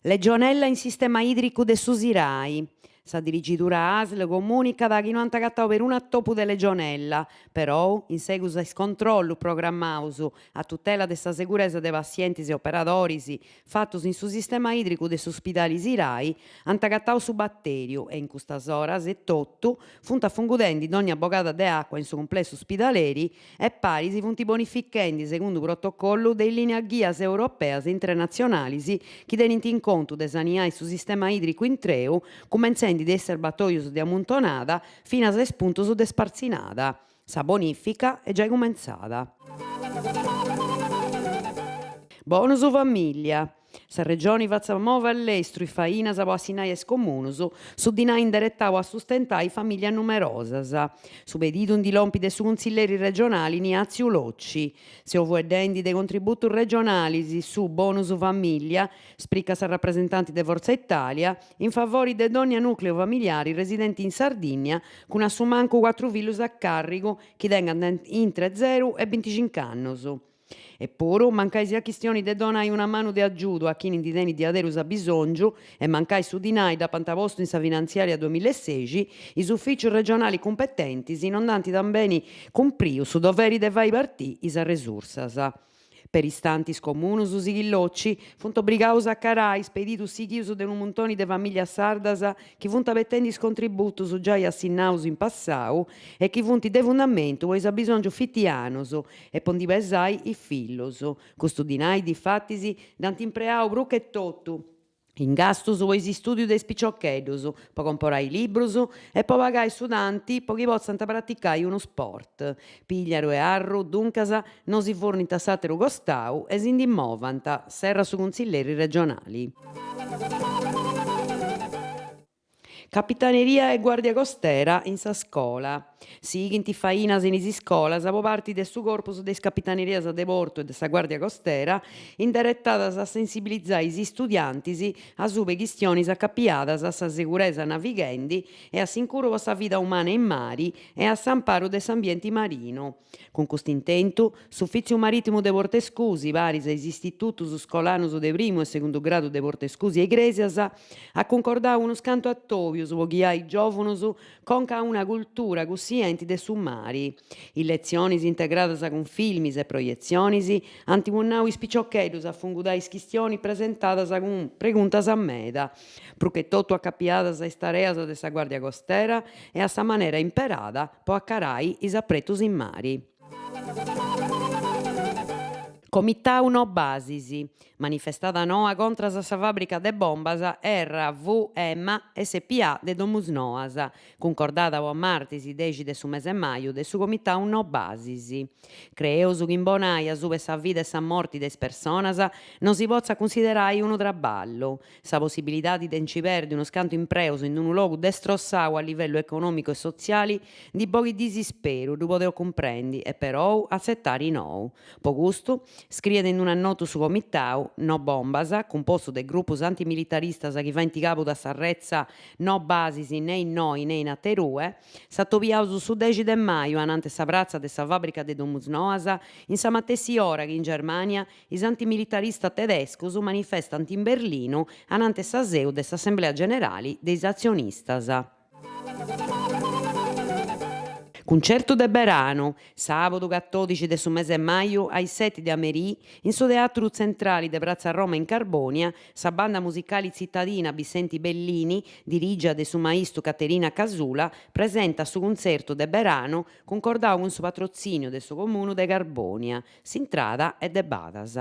Legionella in sistema idrico de su Sirai. Sa dirigitura ASL comunica chi non han tagattau per un attopu de legionella, però in seguito a controllo programmaus a tutela de sa seguresa de pazienti e operadoris fattus in su sistema idrico de s'ospidale Sirai, han tagattau su batteriu e in custas oras e tottu funt affungudendi d'ogni abogada de acqua in su complesso ospidaleri e pari si funt bonifichendi secondo protocollo de linea ghias europeas e internazionalis chi tenint in conto de saniare su sistema idrico in treu, cumenzende de serbatoios de amuntonada fino a 6 puntos de sparzinada. Sa bonifica è già cumenzada. Bonus famiglia. Sa regione fazza muove all'estero i fainas po assinare es comunus, su dinai indirettau a sustentare famiglie numerosas. Su peditum di lompi de su consiglieri regionali Niazio Locci. Se ovuedendi de contributos regionali su bonus famiglia, sprica sa rappresentanti de Forza Italia, in favore de donne a nucleo familiari residenti in Sardegna, con a su manco 4 fillus a carico che tengan intre 0 e 25 anni. Eppure, mancai sia questioni de donare una mano di aiuto a chi non tiene di aderus a bisogno e mancai su dinai da pantavosto in sa finanziaria 2016, i uffici regionali competenti non danti tambeni cumpriu su doveri de vai partì is resursas. Per istantis comunus sighillocci funt obbligaus a carai speditus sighius de un montone de famiglias sardas chi funt pettendis contributus già assinnaus in passau e chi funt de fundamentu pois a bisongiu fittianos e pondi pesai i fillos. Custu dinai difattis dant impreau pru che totu in gastos pois studiu de piccioccheddus, po comporai librus e po pagai studanti po chi possant praticare unu sport. Pigliaru e arru, duncas, non si fornint a s'ateru costau e si ndimmovant, serra su consiglieri regionali. Capitaneria e Guardia Costera in sa scola. Sighint fainas in is iscolas po parti de su corpus de Capitanerias de Porto e de sa Guardia Costera indirettadas a sensibilizzare is studiantis a sube chistionis accappiadas a sa seguresa navighendi e a s'incuru sa vida umana in mari e a s'amparo de s'ambiente marino. Con custu intentu, s'Uffiziu Marittimu de Portescusi, paris a is istitutus scolanus de primu e segundu gradu de Portescusi e Igresias, ha concordau unu scantu a tovius po ghiare i giovunus conca una cultura cussienti de su mari. In lezionis integradas con filmis e proiezionis, ant munnau is piccioccheddus a fungudare is chistioni presentadas con preguntas a meda, pro che totu accappiadas a is tareas de sa Guardia Costera e a sa manera imperada po accarai is appretus in mari. Comitau no basis, manifestada noa contra sa fabbrica de bombas RVM SPA de Domus Noas, concordada a martis 10 de su mese maio de su Comitau no basis. Creeus chi imbonai a sube sa vida e sa morte de personas non si pozza considerai unu traballo. Sa possibilidade de inciperde uno scanto impreus in unu logu destrossau a livello economico e sociale di pochi disisperu, du podeo comprendi, e però accettare nou. Po gustu, scriet in un annotu su Comitau no bombas, composto de gruppus antimilitaristas chi fa in capu da s'arrezza no basis né in noi né in atterue, s'attopiaus su 10 de maio anante sa prazza de sa fabbrica de Domus Noas, in sa matessi ora che in Germania is antimilitaristas tedescos manifestant in Berlino anante sa seu de s'Assemblea Generali de is azionistas. Concerto de Berano, sabato 14 de su mese maio ai 7 di Ameriì, in su Teatru Centrali de Piazza Roma in Carbonia, sa banda musicale cittadina Vicenti Bellini, dirigia de su maestro Caterina Casula, presenta su concerto de Berano, concordau con su patrocinio de su comune de Carbonia, s'intrada e de badas.